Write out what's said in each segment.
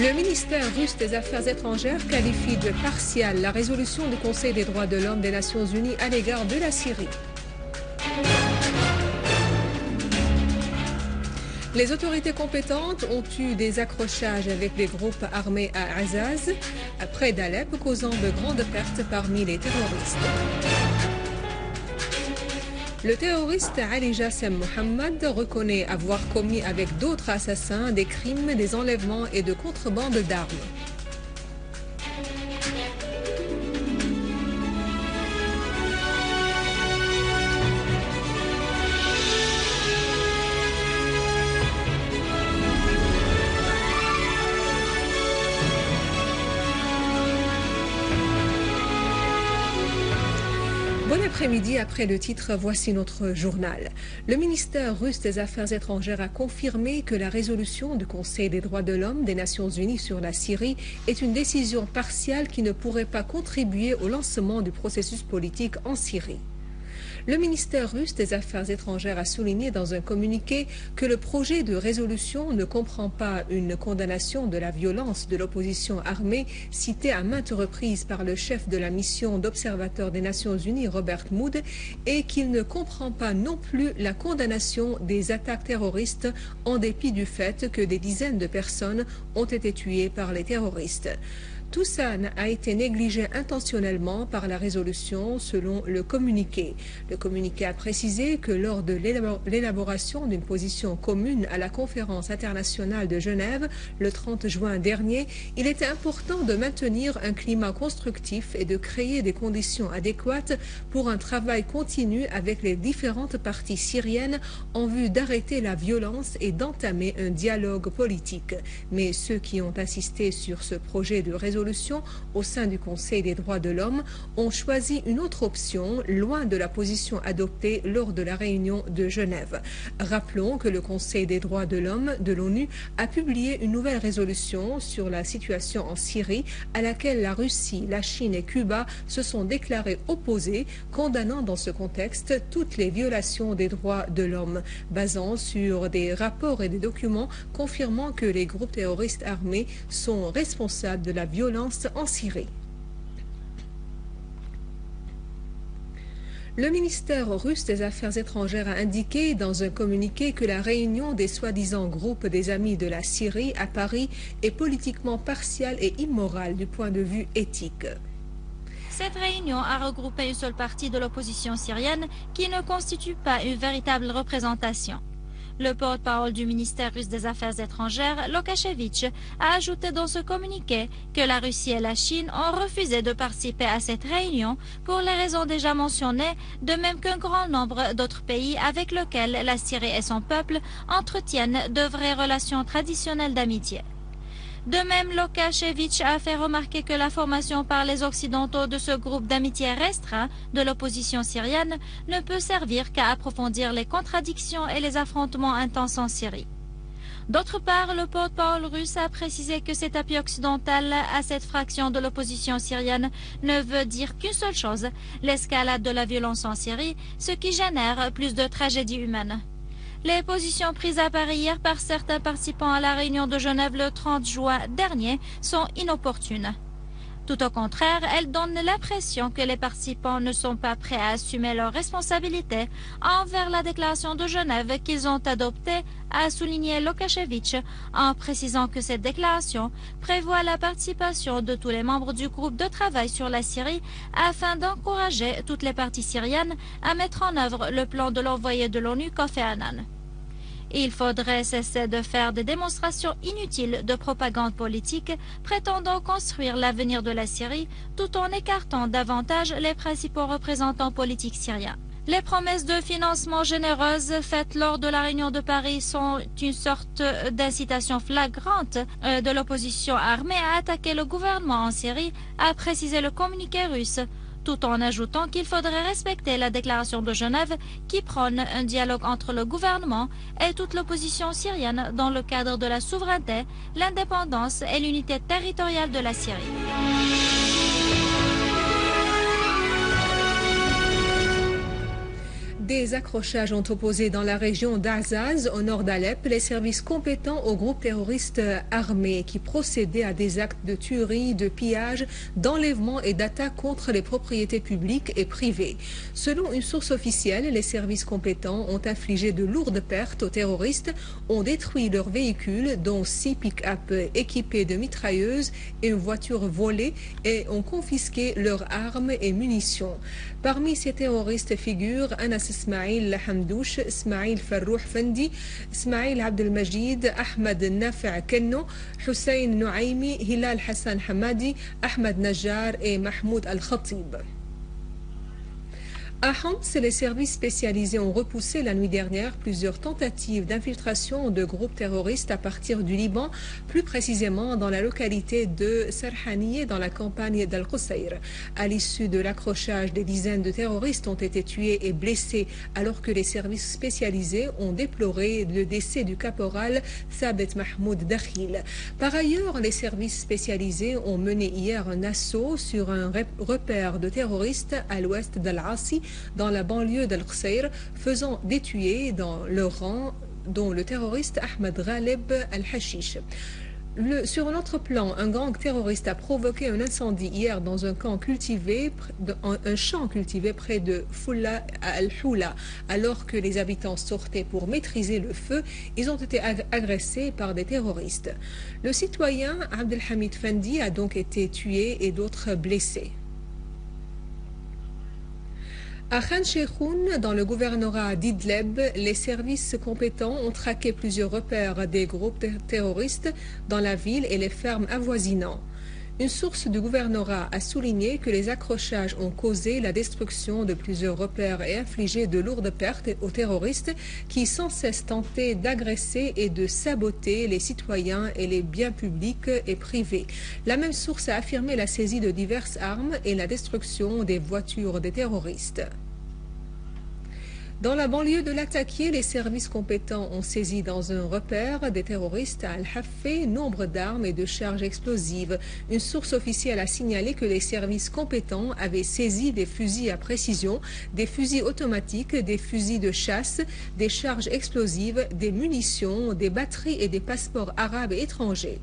Le ministère russe des Affaires étrangères qualifie de partiale la résolution du Conseil des droits de l'homme des Nations Unies à l'égard de la Syrie. Les autorités compétentes ont eu des accrochages avec les groupes armés à Azaz, près d'Alep, causant de grandes pertes parmi les terroristes. Le terroriste Ali Jassem Mohammed reconnaît avoir commis avec d'autres assassins des crimes, des enlèvements et de contrebande d'armes. Bon après-midi, après le titre, voici notre journal. Le ministère russe des Affaires étrangères a confirmé que la résolution du Conseil des droits de l'homme des Nations Unies sur la Syrie est une décision partiale qui ne pourrait pas contribuer au lancement du processus politique en Syrie. Le ministère russe des Affaires étrangères a souligné dans un communiqué que le projet de résolution ne comprend pas une condamnation de la violence de l'opposition armée citée à maintes reprises par le chef de la mission d'observateur des Nations Unies, Robert Mood, et qu'il ne comprend pas non plus la condamnation des attaques terroristes en dépit du fait que des dizaines de personnes ont été tuées par les terroristes. Tout ça a été négligé intentionnellement par la résolution selon le communiqué. Le communiqué a précisé que lors de l'élaboration d'une position commune à la conférence internationale de Genève le 30 juin dernier, il était important de maintenir un climat constructif et de créer des conditions adéquates pour un travail continu avec les différentes parties syriennes en vue d'arrêter la violence et d'entamer un dialogue politique. Mais ceux qui ont assisté sur ce projet de résolution au sein du Conseil des droits de l'homme ont choisi une autre option, loin de la position adoptée lors de la réunion de Genève. Rappelons que le Conseil des droits de l'homme de l'ONU a publié une nouvelle résolution sur la situation en Syrie à laquelle la Russie, la Chine et Cuba se sont déclarés opposés, condamnant dans ce contexte toutes les violations des droits de l'homme, basant sur des rapports et des documents confirmant que les groupes terroristes armés sont responsables de la violence en Syrie. Le ministère russe des Affaires étrangères a indiqué dans un communiqué que la réunion des soi-disant groupes des amis de la Syrie à Paris est politiquement partiale et immorale du point de vue éthique. Cette réunion a regroupé une seule partie de l'opposition syrienne qui ne constitue pas une véritable représentation. Le porte-parole du ministère russe des Affaires étrangères, Lokashevitch, a ajouté dans ce communiqué que la Russie et la Chine ont refusé de participer à cette réunion pour les raisons déjà mentionnées, de même qu'un grand nombre d'autres pays avec lesquels la Syrie et son peuple entretiennent de vraies relations traditionnelles d'amitié. De même, Lokashevitch a fait remarquer que la formation par les Occidentaux de ce groupe d'amitié restreint de l'opposition syrienne ne peut servir qu'à approfondir les contradictions et les affrontements intenses en Syrie. D'autre part, le porte-parole russe a précisé que cet appui occidental à cette fraction de l'opposition syrienne ne veut dire qu'une seule chose, l'escalade de la violence en Syrie, ce qui génère plus de tragédies humaines. Les positions prises à Paris hier par certains participants à la réunion de Genève le 30 juin dernier sont inopportunes. Tout au contraire, elles donnent l'impression que les participants ne sont pas prêts à assumer leurs responsabilités envers la déclaration de Genève qu'ils ont adoptée, a souligné Lokashevitch, en précisant que cette déclaration prévoit la participation de tous les membres du groupe de travail sur la Syrie afin d'encourager toutes les parties syriennes à mettre en œuvre le plan de l'envoyé de l'ONU Kofi Annan. Il faudrait cesser de faire des démonstrations inutiles de propagande politique prétendant construire l'avenir de la Syrie tout en écartant davantage les principaux représentants politiques syriens. Les promesses de financement généreuses faites lors de la réunion de Paris sont une sorte d'incitation flagrante de l'opposition armée à attaquer le gouvernement en Syrie, a précisé le communiqué russe, tout en ajoutant qu'il faudrait respecter la déclaration de Genève qui prône un dialogue entre le gouvernement et toute l'opposition syrienne dans le cadre de la souveraineté, l'indépendance et l'unité territoriale de la Syrie. Des accrochages ont opposé dans la région d'Azaz, au nord d'Alep, les services compétents au groupe terroriste armé qui procédait à des actes de tuerie, de pillage, d'enlèvement et d'attaque contre les propriétés publiques et privées. Selon une source officielle, les services compétents ont infligé de lourdes pertes aux terroristes, ont détruit leurs véhicules, dont 6 pick-up équipés de mitrailleuses et une voiture volée, et ont confisqué leurs armes et munitions. Parmi ces terroristes figurent Anas Ismail Hamdouche, Ismail Farrouh Fendi, Ismail Abdelmajid, Ahmed Nafi' Kenno, Hussein Nouaimi, Hilal Hassan Hamadi, Ahmed Najjar et Mahmoud Al-Khatib. À Homs, les services spécialisés ont repoussé la nuit dernière plusieurs tentatives d'infiltration de groupes terroristes à partir du Liban, plus précisément dans la localité de Sarhaniye dans la campagne d'Al-Qusayr. À l'issue de l'accrochage, des dizaines de terroristes ont été tués et blessés, alors que les services spécialisés ont déploré le décès du caporal Thabet Mahmoud Dakhil. Par ailleurs, les services spécialisés ont mené hier un assaut sur un repère de terroristes à l'ouest d'Al-Asi, dans la banlieue d'Al-Qusayr, faisant des tués dans leur rang, dont le terroriste Ahmed Ghaleb Al-Hashish. Sur un autre plan, un gang terroriste a provoqué un incendie hier dans un champ cultivé près de Foula Al-Houla. Alors que les habitants sortaient pour maîtriser le feu, ils ont été agressés par des terroristes. Le citoyen Abdelhamid Fendi a donc été tué et d'autres blessés. À Khan Sheikhoun, dans le gouvernorat d'Idleb, les services compétents ont traqué plusieurs repères des groupes terroristes dans la ville et les fermes avoisinant. Une source du gouvernorat a souligné que les accrochages ont causé la destruction de plusieurs repères et infligé de lourdes pertes aux terroristes qui sans cesse tentaient d'agresser et de saboter les citoyens et les biens publics et privés. La même source a affirmé la saisie de diverses armes et la destruction des voitures des terroristes. Dans la banlieue de Latakia, les services compétents ont saisi dans un repère des terroristes à Al-Haffé nombre d'armes et de charges explosives. Une source officielle a signalé que les services compétents avaient saisi des fusils à précision, des fusils automatiques, des fusils de chasse, des charges explosives, des munitions, des batteries et des passeports arabes et étrangers.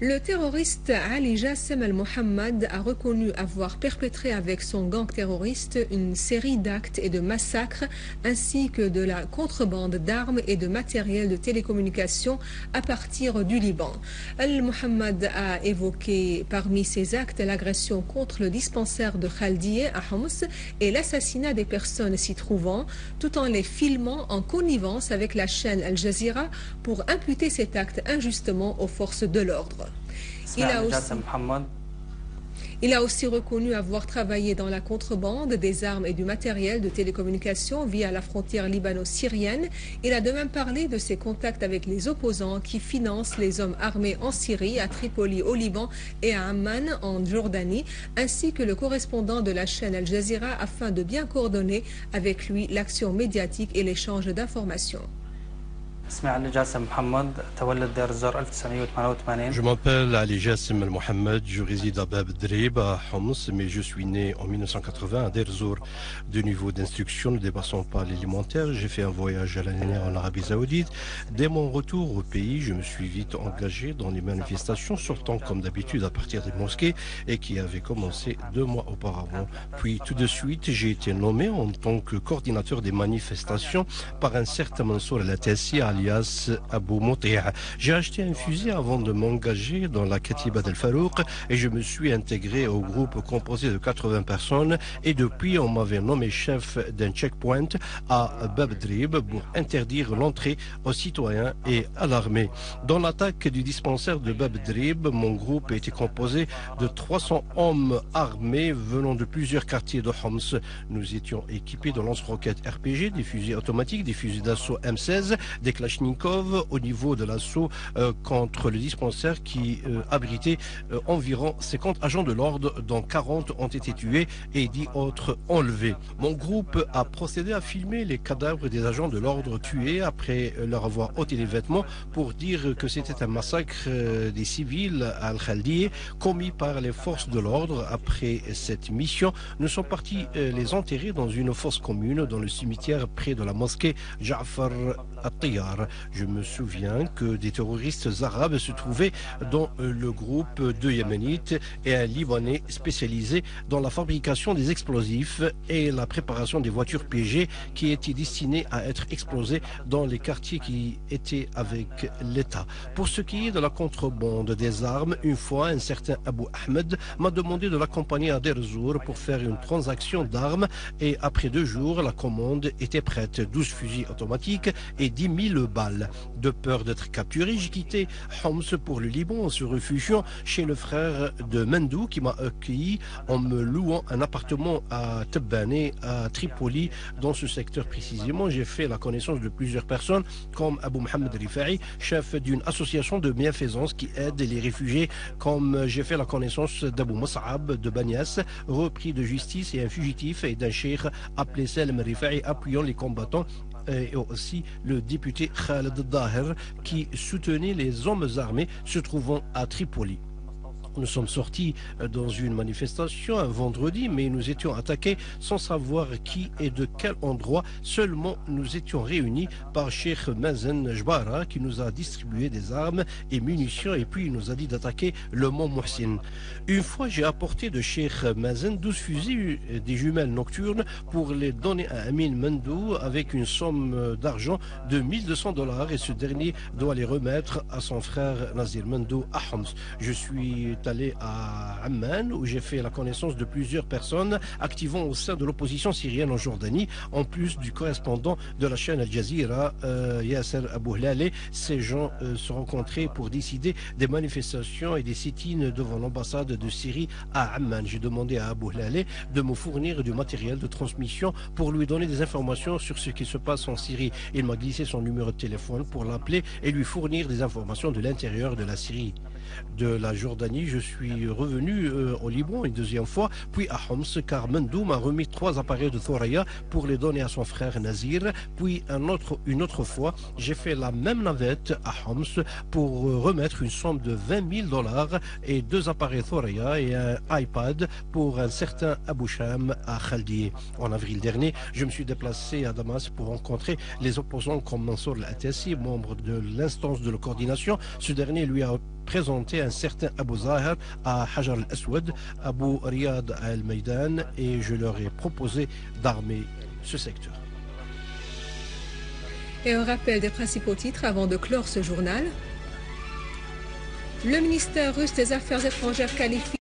Le terroriste Ali Jassem al-Mohammad a reconnu avoir perpétré avec son gang terroriste une série d'actes et de massacres ainsi que de la contrebande d'armes et de matériel de télécommunication à partir du Liban. Al-Mohammad a évoqué parmi ces actes l'agression contre le dispensaire de Khaldiye à Homs et l'assassinat des personnes s'y trouvant, tout en les filmant en connivence avec la chaîne Al Jazeera pour imputer cet acte injustement aux forces de l'ordre. Il a aussi reconnu avoir travaillé dans la contrebande des armes et du matériel de télécommunication via la frontière libano-syrienne. Il a de même parlé de ses contacts avec les opposants qui financent les hommes armés en Syrie, à Tripoli au Liban et à Amman en Jordanie, ainsi que le correspondant de la chaîne Al Jazeera afin de bien coordonner avec lui l'action médiatique et l'échange d'informations. Je m'appelle Ali Jassem al-Mohammad, je réside à Bab Drib, à Homs, mais je suis né en 1980 à Deir Zour. De niveau d'instruction ne dépassant pas l'élémentaire, j'ai fait un voyage à l'année en Arabie Saoudite. Dès mon retour au pays, je me suis vite engagé dans les manifestations, sortant comme d'habitude à partir des mosquées et qui avaient commencé 2 mois auparavant. Puis tout de suite, j'ai été nommé en tant que coordinateur des manifestations par un certain Mansour al-Atassi, alias Abou Moutia. J'ai acheté un fusil avant de m'engager dans la Katiba del Farouk et je me suis intégré au groupe composé de 80 personnes et depuis on m'avait nommé chef d'un checkpoint à Bab Drib pour interdire l'entrée aux citoyens et à l'armée. Dans l'attaque du dispensaire de Bab Drib, mon groupe était composé de 300 hommes armés venant de plusieurs quartiers de Homs. Nous étions équipés de lance-roquettes RPG, des fusils automatiques, des fusils d'assaut M16, des Kalachnikov au niveau de l'assaut contre le dispensaire qui abritait environ 50 agents de l'ordre, dont 40 ont été tués et 10 autres enlevés. Mon groupe a procédé à filmer les cadavres des agents de l'ordre tués après leur avoir ôté les vêtements pour dire que c'était un massacre des civils à Al-Khaldiye commis par les forces de l'ordre. Après cette mission, nous sommes partis les enterrer dans une fosse commune dans le cimetière près de la mosquée Ja'far al-Tiyar. Je me souviens que des terroristes arabes se trouvaient dans le groupe de Yéménites et un Libanais spécialisé dans la fabrication des explosifs et la préparation des voitures piégées qui étaient destinées à être explosées dans les quartiers qui étaient avec l'État. Pour ce qui est de la contrebande des armes, une fois un certain Abu Ahmed m'a demandé de l'accompagner à Deir Zour pour faire une transaction d'armes et après 2 jours, la commande était prête. 12 fusils automatiques et 10 000 balles. De peur d'être capturé, j'ai quitté Homs pour le Liban en se réfugiant chez le frère de Mendou qui m'a accueilli en me louant un appartement à Tebbané, à Tripoli. Dans ce secteur précisément, j'ai fait la connaissance de plusieurs personnes comme Abu Mohamed Rifa'i, chef d'une association de bienfaisance qui aide les réfugiés, comme j'ai fait la connaissance d'Abu Mus'ab de Banias, repris de justice et un fugitif, et d'un cheikh appelé Salem Rifa'i appuyant les combattants, et aussi le député Khaled Daher qui soutenait les hommes armés se trouvant à Tripoli. Nous sommes sortis dans une manifestation un vendredi, mais nous étions attaqués sans savoir qui et de quel endroit. Seulement, nous étions réunis par Cheikh Mazen Jbara qui nous a distribué des armes et munitions et puis il nous a dit d'attaquer le mont Mohsin. Une fois, j'ai apporté de Cheikh Mazen 12 fusils, des jumelles nocturnes pour les donner à Amin Mendou avec une somme d'argent de $1200 et ce dernier doit les remettre à son frère Nazir Mendou à Homs. Je suis allé à Amman où j'ai fait la connaissance de plusieurs personnes activant au sein de l'opposition syrienne en Jordanie, en plus du correspondant de la chaîne Al Jazeera, Yasser Abou Hlale. Ces gens se rencontraient pour décider des manifestations et des sit-ins devant l'ambassade de Syrie à Amman. J'ai demandé à Abou Hlale de me fournir du matériel de transmission pour lui donner des informations sur ce qui se passe en Syrie. Il m'a glissé son numéro de téléphone pour l'appeler et lui fournir des informations de l'intérieur de la Syrie. De la Jordanie, je suis revenu au Liban une deuxième fois, puis à Homs, car Mendou m'a remis 3 appareils de Thoraya pour les donner à son frère Nazir. Puis une autre fois, j'ai fait la même navette à Homs pour remettre une somme de $20 000 et 2 appareils Thoraya et un iPad pour un certain Abou Sham à Khaldiye. En avril dernier, je me suis déplacé à Damas pour rencontrer les opposants comme Mansour Al-Atassi, membre de l'instance de la coordination. Ce dernier lui a présenté un certain Abu Zahar à Hajar al-Aswad, Abu Riyad à Al-Maïdan, et je leur ai proposé d'armer ce secteur. Et un rappel des principaux titres avant de clore ce journal. Le ministère russe des Affaires étrangères qualifie